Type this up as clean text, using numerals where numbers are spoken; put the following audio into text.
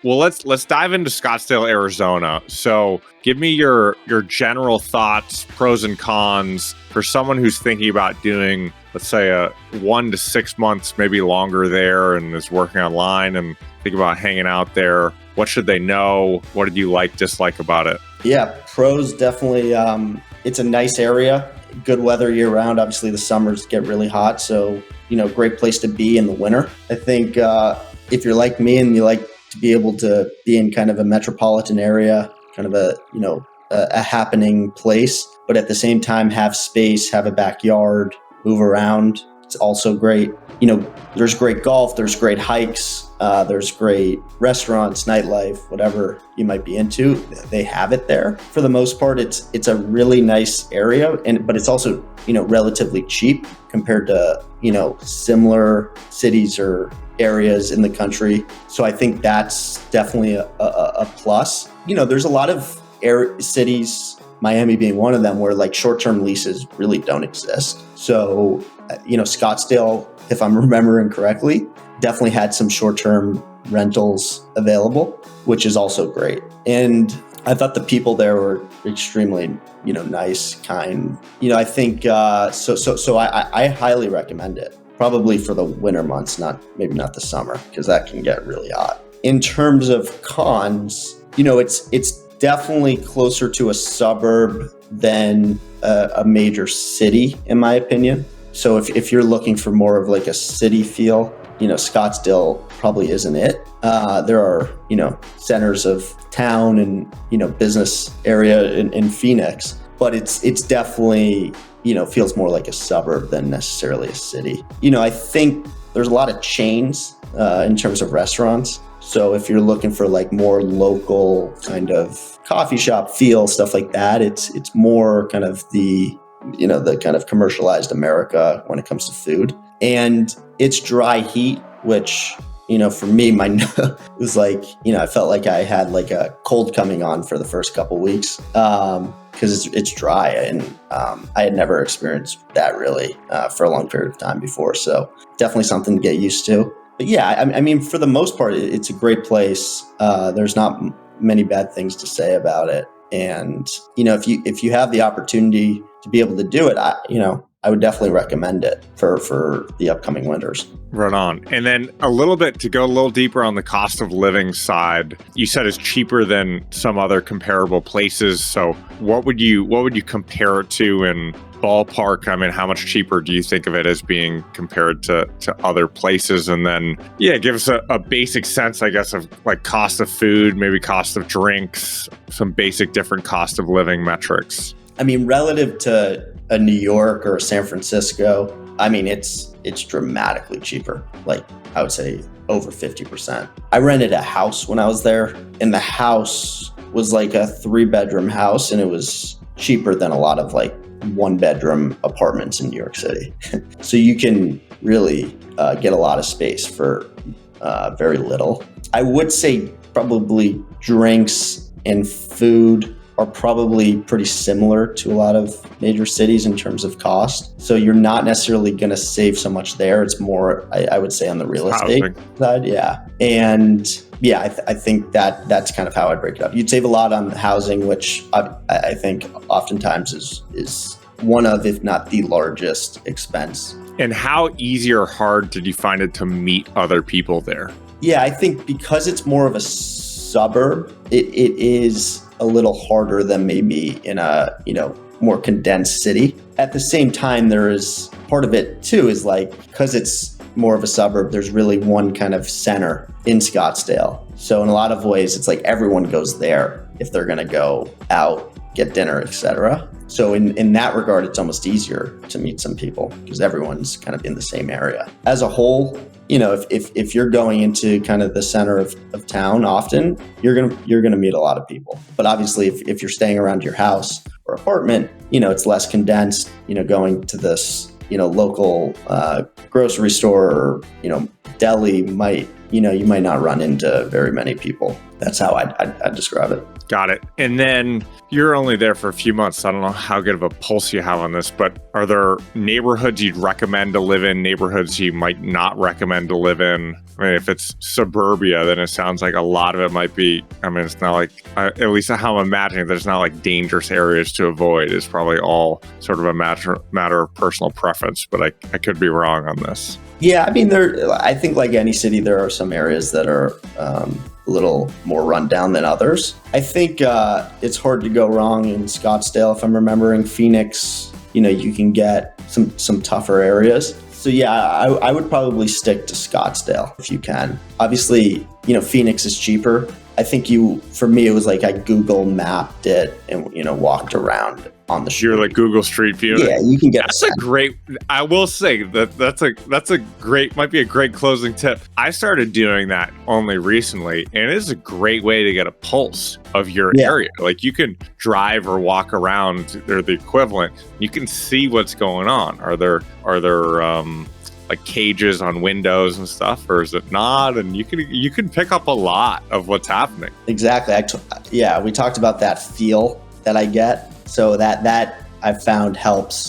Well, let's dive into Scottsdale, Arizona. So, give me your general thoughts, pros and cons for someone who's thinking about doing, let's say, a 1 to 6 months, maybe longer there, and is working online and think about hanging out there. What should they know? What did you like, dislike about it? Yeah, pros definitely. It's a nice area, good weather year round. Obviously, the summers get really hot, so great place to be in the winter. I think if you're like me and you like to be able to be in kind of a metropolitan area, kind of a happening place, but at the same time have space, have a backyard, move around. It's also great. There's great golf, there's great hikes, there's great restaurants, nightlife, whatever you might be into. They have it there. For the most part, it's a really nice area, but it's also relatively cheap compared to similar cities or areas in the country. So I think that's definitely a plus. There's a lot of cities, Miami being one of them, where like short-term leases really don't exist. So Scottsdale, if I'm remembering correctly, definitely had some short-term rentals available, which is also great. And I thought the people there were extremely, nice, kind. I think so. I highly recommend it. Probably for the winter months, maybe not the summer, because that can get really hot. In terms of cons, it's definitely closer to a suburb than a major city, in my opinion. So if you're looking for more of like a city feel, Scottsdale probably isn't it. There are, centers of town and, business area in Phoenix, but it's definitely, feels more like a suburb than necessarily a city. I think there's a lot of chains in terms of restaurants. So if you're looking for like more local kind of coffee shop feel, stuff like that, it's more kind of the kind of commercialized America when it comes to food. And it's dry heat, which, for me, it was like, I felt like I had like a cold coming on for the first couple weeks because it's dry. And I had never experienced that really for a long period of time before. So definitely something to get used to. But yeah, I mean, for the most part, it's a great place. There's not many bad things to say about it. And, if you have the opportunity to be able to do it, I would definitely recommend it for the upcoming winters. Right on. And then to go a little deeper on the cost of living side, you said it's cheaper than some other comparable places. So what would you compare it to in ballpark? I mean, how much cheaper do you think of it as being compared to other places? And then, give us a basic sense, I guess, of like cost of food, maybe cost of drinks, some basic different cost of living metrics. I mean, relative to a New York or a San Francisco, I mean, it's dramatically cheaper. Like I would say over 50%. I rented a house when I was there, and the house was like a 3-bedroom house, and it was cheaper than a lot of like 1-bedroom apartments in New York City. So you can really get a lot of space for very little. I would say probably drinks and food are probably pretty similar to a lot of major cities in terms of cost. So you're not necessarily going to save so much there. It's more, I would say, on the real estate side. Yeah. And I think that's kind of how I'd break it up. You'd save a lot on housing, which I think oftentimes is one of, if not the largest expense. And how easy or hard did you find it to meet other people there? Yeah, I think because it's more of a suburb, it is a little harder than maybe in a, more condensed city. At the same time, there is part of it too, is like, because it's more of a suburb, there's really one kind of center in Scottsdale. So in a lot of ways, it's like everyone goes there if they're going to go out, get dinner, etc. So in that regard, it's almost easier to meet some people because everyone's kind of in the same area. As a whole, if you're going into kind of the center of town often, you're gonna meet a lot of people. But obviously, if you're staying around your house or apartment, it's less condensed. Going to this local grocery store or deli might you might not run into very many people. That's how I'd describe it. Got it. And then you're only there for a few months. So I don't know how good of a pulse you have on this, but are there neighborhoods you'd recommend to live in, neighborhoods you might not recommend to live in? I mean, if it's suburbia, then it sounds like a lot of it might be, it's not like, at least how I'm imagining, there's not like dangerous areas to avoid. It's probably all sort of a matter of personal preference, but I could be wrong on this. Yeah, I think like any city, there are some areas that are a little more rundown than others. I think it's hard to go wrong in Scottsdale. If I'm remembering, Phoenix, you can get some tougher areas. So yeah, I would probably stick to Scottsdale if you can. Obviously, Phoenix is cheaper. I think for me, it was like I Google mapped it and, walked around on the street. You're like Google Street View. Yeah, you can get That's a great, I will say that's a great, might be a great closing tip. I started doing that only recently, and it is a great way to get a pulse of your area. Like you can drive or walk around, they're the equivalent. You can see what's going on. Are there like cages on windows and stuff, or is it not? And you can pick up a lot of what's happening. Exactly. We talked about that feel that I get. So that I've found helps